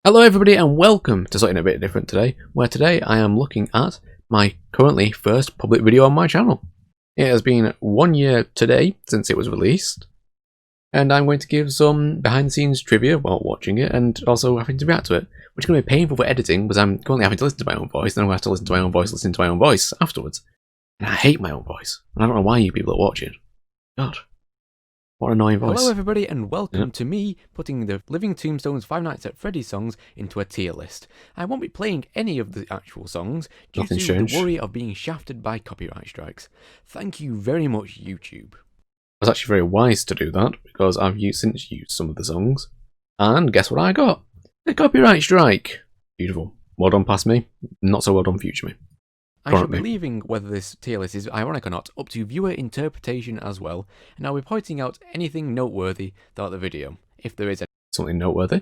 Hello everybody and welcome to something a bit different today, where today I am looking at my currently first public video on my channel. It has been 1 year today since it was released, and I'm going to give some behind the scenes trivia while watching it and also having to react to it, which is going to be painful for editing because I'm currently having to listen to my own voice, and I'm going to have to listen to my own voice, listen to my own voice afterwards. And I hate my own voice, and I don't know why you people are watching. God. What an annoying voice. Hello everybody and welcome to me putting the Living Tombstone's Five Nights at Freddy's songs into a tier list. I won't be playing any of the actual songs due to the worry of being shafted by copyright strikes. Thank you very much, YouTube. I was actually very wise to do that because I've since used some of the songs, and guess what I got? A copyright strike. Beautiful. Well done past me, not so well done future me. I shall be leaving whether this tier list is ironic or not up to viewer interpretation as well, and I'll be pointing out anything noteworthy throughout the video, if there is something noteworthy.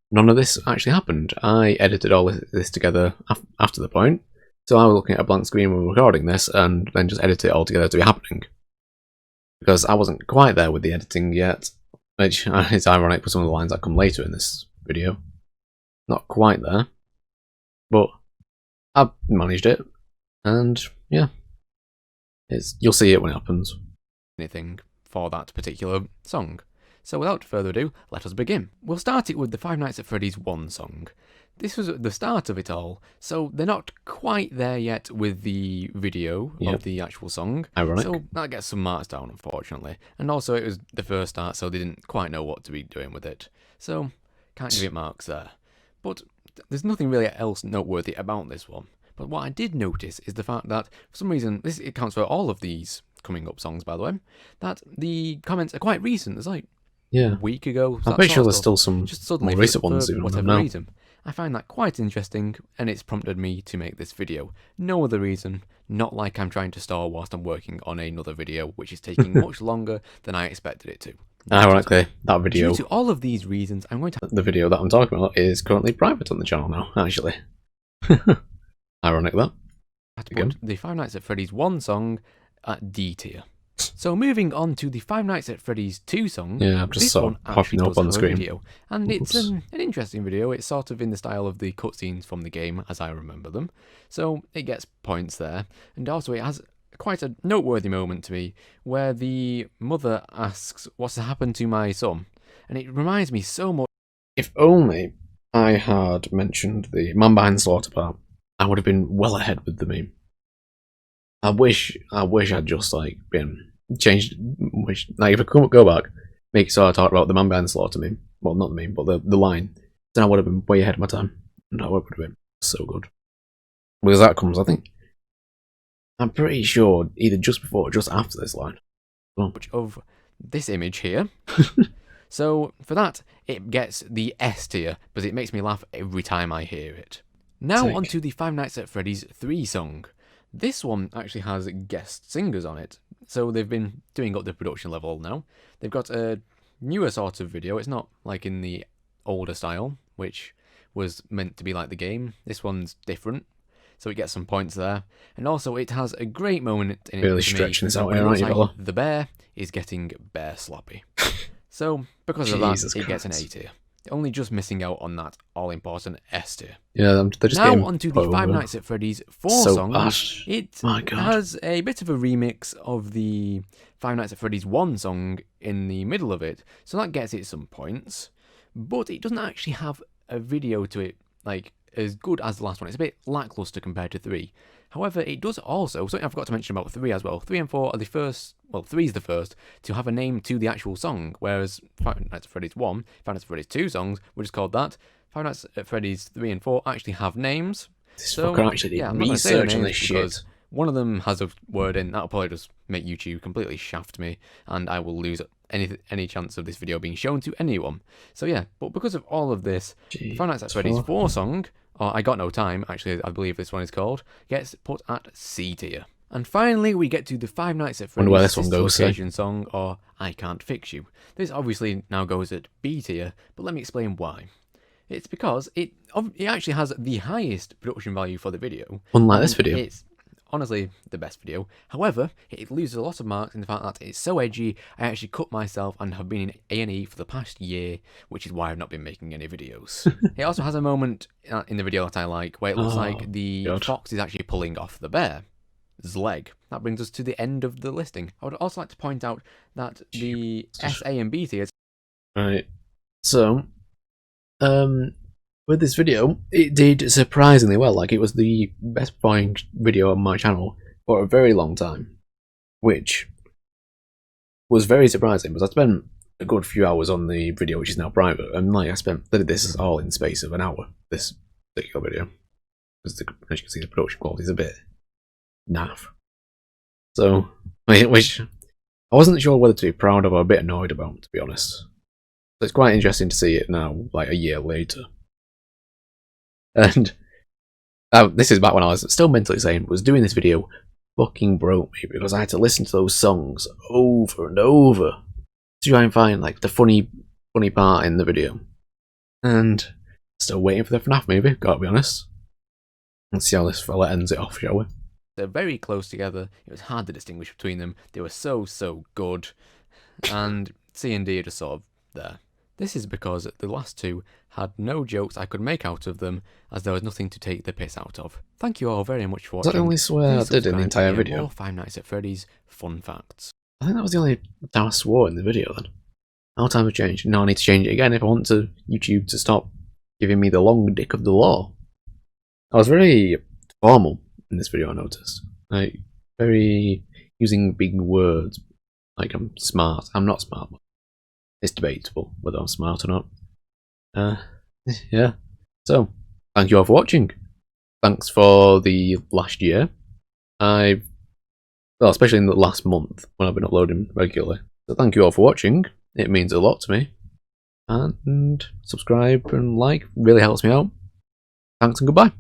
None of this actually happened. I edited all this together after the point, so I was looking at a blank screen when we were recording this, and then just edited it all together to be happening. Because I wasn't quite there with the editing yet, which is ironic for some of the lines that come later in this video. Not quite there, but I've managed it. And yeah, you'll see it when it happens. Anything for that particular song. So without further ado, let us begin. We'll start it with the Five Nights at Freddy's 1 song. This was the start of it all, so they're not quite there yet with the video of the actual song. Ironic. So that gets some marks down, unfortunately. And also it was the first start, so they didn't quite know what to be doing with it. So, can't give it marks there. But there's nothing really else noteworthy about this one. But what I did notice is the fact that, for some reason, it counts for all of these coming up songs, by the way, that the comments are quite recent. It's like a week ago. I'm pretty sure there's still some just suddenly more recent ones. For whatever reason. I find that quite interesting, and it's prompted me to make this video. No other reason, not like I'm trying to stall whilst I'm working on another video, which is taking much longer than I expected it to. Ironically, that video... Due to all of these reasons, I'm going to... The video that I'm talking about is currently private on the channel now, actually. Ironic that. I had to put the Five Nights at Freddy's 1 song at D tier. So moving on to the Five Nights at Freddy's 2 song. Yeah, I'm just sort of popping up on the screen. Video, and it's an interesting video. It's sort of in the style of the cutscenes from the game as I remember them. So it gets points there. And also it has quite a noteworthy moment to me where the mother asks, "What's happened to my son?" And it reminds me so much. If only I had mentioned the man behind the slaughter part, I would have been well ahead with the meme. I wish I'd just like been changed. Like if I couldn't go back, make it so I talked about the man behind the slaughter meme. Well, not the meme, but the line. Then I would have been way ahead of my time. And that would have been so good. Because that comes, I think. I'm pretty sure either just before or just after this line. Much of this image here. So for that, it gets the S tier, but it makes me laugh every time I hear it. Now on to the Five Nights at Freddy's 3 song. This one actually has guest singers on it, so they've been doing up the production level now. They've got a newer sort of video. It's not like in the older style, which was meant to be like the game. This one's different, so it gets some points there. And also it has a great moment in it. Really stretching this out here, aren't you, Bella? The bear is getting bear sloppy. So because of that, it gets an A tier. Only just missing out on that all-important S tier. Yeah, they're just now onto the Five Nights at Freddy's 4 song. Gosh. It has a bit of a remix of the Five Nights at Freddy's 1 song in the middle of it, so that gets it some points. But it doesn't actually have a video to it like as good as the last one. It's a bit lackluster compared to 3. However, it does also, something I forgot to mention about 3 as well, 3 and 4 are the first, well 3 is the first, to have a name to the actual song, whereas Five Nights at Freddy's 1, Five Nights at Freddy's 2 songs, which is called that, Five Nights at Freddy's 3 and 4 actually have names. So, actually I'm not researching this shit. One of them has a word in, that'll probably just make YouTube completely shaft me, and I will lose any chance of this video being shown to anyone. So yeah, but because of all of this, Five Nights at Freddy's 4 song, or I Got No Time, actually I believe this one is called, gets put at C tier. And finally we get to the Five Nights at Freddy's Location song, or I Can't Fix You. This obviously now goes at B tier, but let me explain why. It's because it actually has the highest production value for the video. Unlike this video. honestly the best video. However, it loses a lot of marks in the fact that it's so edgy. I actually cut myself and have been in A&E for the past year, which is why I've not been making any videos. It also has a moment in the video that I like, where it looks like the fox is actually pulling off the bear's leg. That brings us to the end of the listing. I would also like to point out that the S, A, and B tiers. Right. So, with this video, it did surprisingly well. Like, it was the best performing video on my channel for a very long time, which was very surprising because I spent a good few hours on the video, which is now private, and like I did this all in the space of an hour. This particular video, because as you can see, the production quality is a bit naff. So, which I wasn't sure whether to be proud of or a bit annoyed about, to be honest. So it's quite interesting to see it now, like a year later. And this is back when I was still mentally sane, was doing this video fucking broke me because I had to listen to those songs over and over to try and find like the funny part in the video. And still waiting for the FNAF movie, gotta be honest. Let's see how this fella ends it off, shall we? They're very close together. It was hard to distinguish between them. They were so good. And C and D are just sort of there. This is because the last two had no jokes I could make out of them, as there was nothing to take the piss out of. Thank you all very much for watching. Was that the only swear I did in the entire video? More Five Nights at Freddy's fun facts. I think that was the only time I swore in the video then. How time have changed? No, I need to change it again if I want YouTube to stop giving me the long dick of the law. I was very formal in this video, I noticed. Like, very using big words. Like, I'm smart. I'm not smart. It's debatable whether I'm smart or not. Yeah. So, thank you all for watching. Thanks for the last year. Well, especially in the last month when I've been uploading regularly. So thank you all for watching. It means a lot to me. And subscribe and like really helps me out. Thanks and goodbye.